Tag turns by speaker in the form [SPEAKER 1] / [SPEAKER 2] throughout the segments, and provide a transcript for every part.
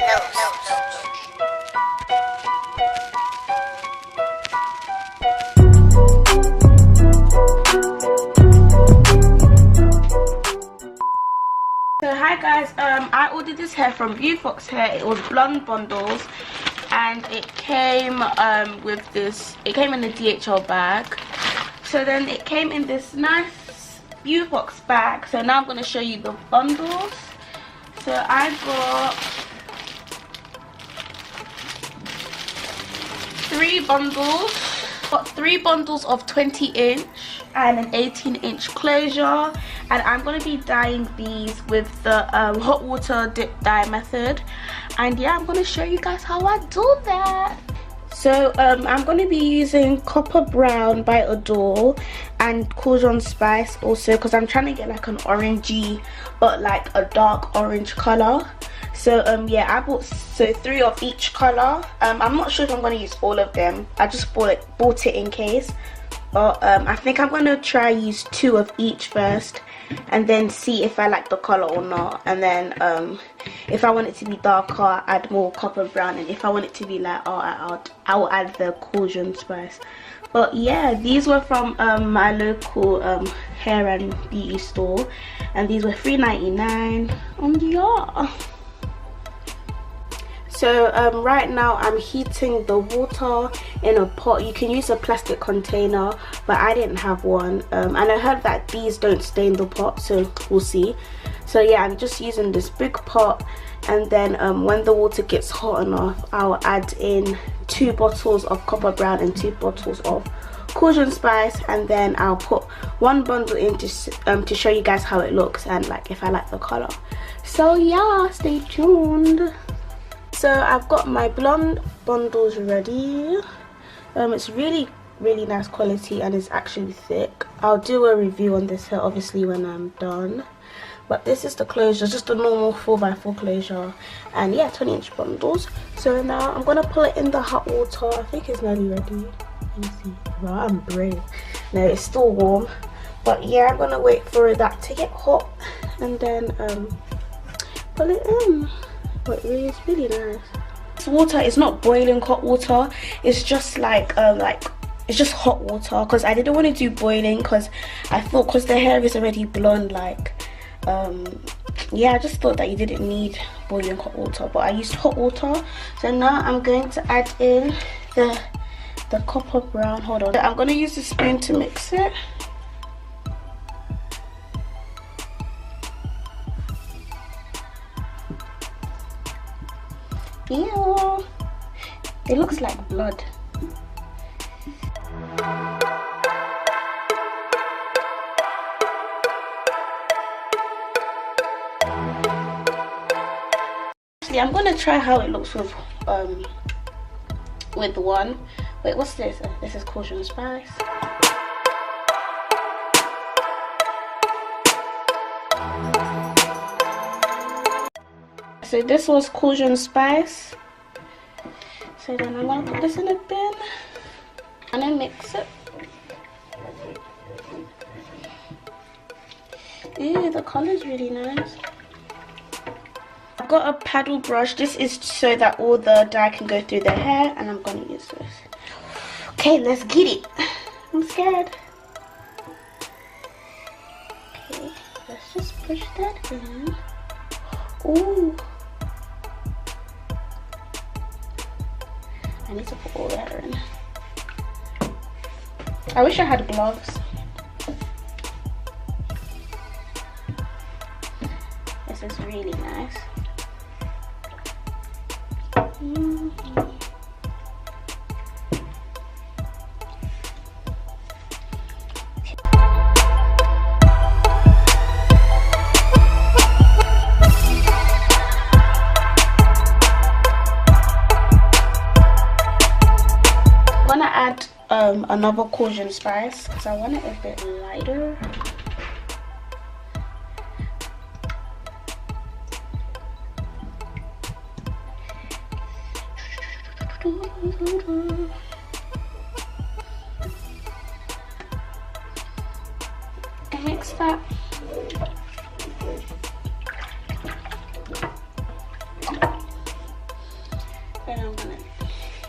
[SPEAKER 1] So hi guys, I ordered this hair from Guyssss hair. It was blonde bundles, and it came with this. It came in a DHL bag. So then it came in this nice Guyssss bag. So now I'm going to show you the bundles. So I got 3 bundles. Got 3 bundles of 20-inch and an 18-inch closure, and I'm going to be dyeing these with the hot water dip dye method. And yeah, I'm going to show you guys how I do that. So I'm going to be using Copper Brown by Adore and Cauldron Spice also, because I'm trying to get like an orangey but like a dark orange color. So yeah, I bought 3 of each color. I'm not sure if I'm going to use all of them. I just bought it in case. But I think I'm going to try use 2 of each first, and then see if I like the color or not. And then if I want it to be darker, I'll add more Copper Brown, and if I want it to be light, I'll add the Cauldron Spice. But yeah, these were from my local hair and beauty store, and these were $3.99 on yeah. So right now I'm heating the water in a pot. You can use a plastic container, but I didn't have one, and I heard that these don't stain the pot, so we'll see. So yeah, I'm just using this big pot, and then when the water gets hot enough, I'll add in 2 bottles of Copper Brown and 2 bottles of Cauldron Spice, and then I'll put 1 bundle in to show you guys how it looks and like if I like the color. So yeah, stay tuned. So I've got my blonde bundles ready. It's really nice quality, and it's actually thick. I'll do a review on this hair obviously when I'm done. But this is the closure, just a normal 4x4 closure, and yeah, 20-inch bundles. So now I'm gonna pull it in the hot water. I think it's nearly ready. Let me see. Wow, I'm brave. No, it's still warm. But yeah, I'm gonna wait for that to get hot, and then pull it in. But it's really nice. This water is not boiling hot water. It's just like it's just hot water, because I didn't want to do boiling, because I thought, because the hair is already blonde, like yeah, I just thought that you didn't need boiling hot water, but I used hot water. So now I'm going to add in the Copper Brown. Hold on, I'm going to use the spoon to mix it. Ew, it looks like blood. Actually, I'm gonna try how it looks with one. Wait, what's this? This is Cauldron Spice. So this was Cauldron Spice. So then I'm gonna put this in a bin and then mix it. Ew, the color's really nice. I've got a paddle brush. This is so that all the dye can go through the hair, and I'm gonna use this. Okay, let's get it. I'm scared. Okay, let's just push that in. Ooh. I need to put all the hair in. I wish I had gloves. This is really nice. I'm gonna add another Cauldron Spice because I want it a bit lighter. And mix that. Then I'm gonna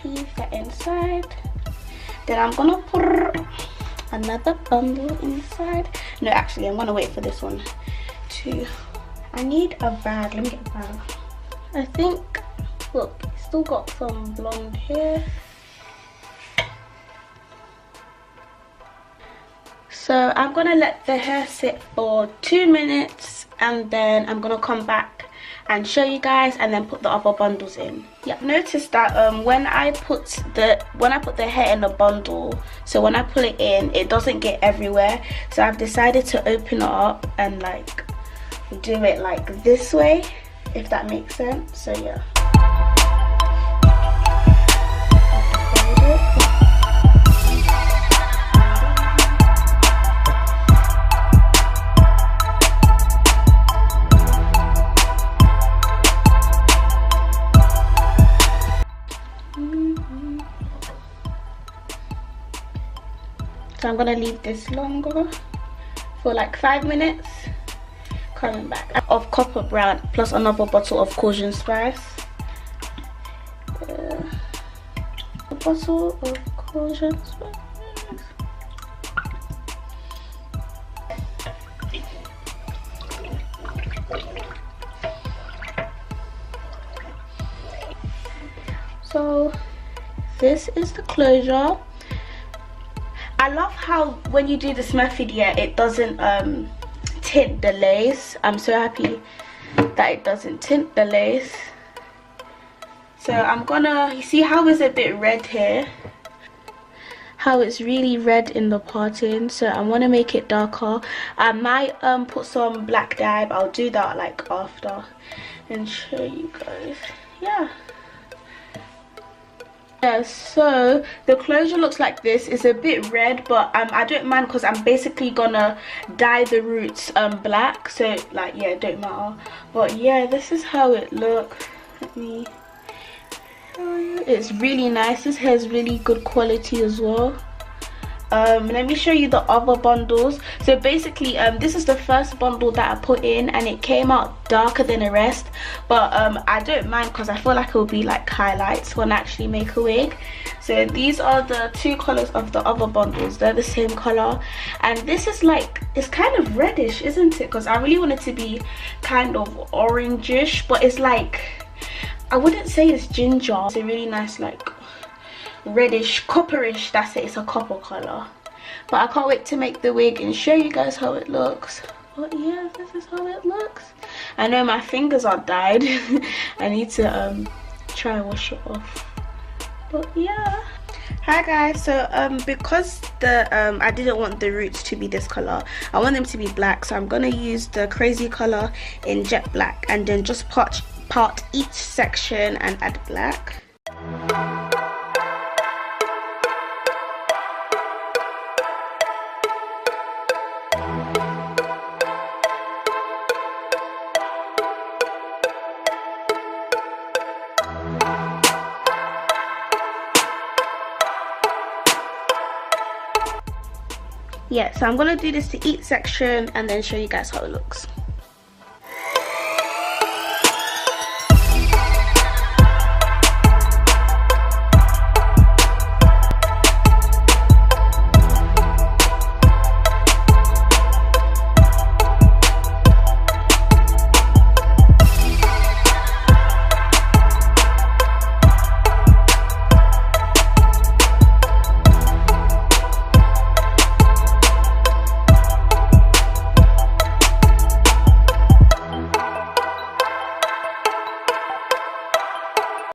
[SPEAKER 1] leave that inside. Then I'm gonna put another bundle inside. No, actually, I'm gonna wait for this one to. I need a bag. Let me get a bag. I think, look, it's still got some blonde here. So I'm gonna let the hair sit for 2 minutes, and then I'm gonna come back and show you guys, and then put the other bundles in. Yeah, I've noticed that when I put the hair in the bundle, so when I pull it in, it doesn't get everywhere. So I've decided to open it up and like do it like this way, if that makes sense. So yeah. So I'm gonna leave this longer for like 5 minutes. Coming back. Of copper brown plus another bottle of caution spice. A bottle of caution spice. So this is the closure. I love how when you do this method, yeah, it doesn't tint the lace. I'm so happy that it doesn't tint the lace. So I'm gonna, you see how it's a bit red here, how it's really red in the parting. So I want to make it darker. I might put some black dye, but I'll do that like after and show you guys. Yeah. Yeah, so the closure looks like this. It's a bit red, but I don't mind because I'm basically gonna dye the roots black, so like yeah, it don't matter. But yeah, this is how it looks. Let me show you. It's really nice. This hair is really good quality as well. Let me show you the other bundles. So basically this is the first bundle that I put in, and it came out darker than the rest, but I don't mind because I feel like it will be like highlights when I actually make a wig. So these are the 2 colors of the other bundles. They're the same color, and this is like, it's kind of reddish, isn't it? Because I really want it to be kind of orangish, but it's like, I wouldn't say it's ginger. It's a really nice like reddish, copperish, that's it, it's a copper color. But I can't wait to make the wig and show you guys how it looks. But yeah, this is how it looks. I know my fingers are dyed. I need to try and wash it off. But yeah. Hi guys, so because the I didn't want the roots to be this color, I want them to be black, so I'm gonna use the crazy color in jet black, and then just part each section and add black. Yeah, so I'm gonna do this to each section and then show you guys how it looks.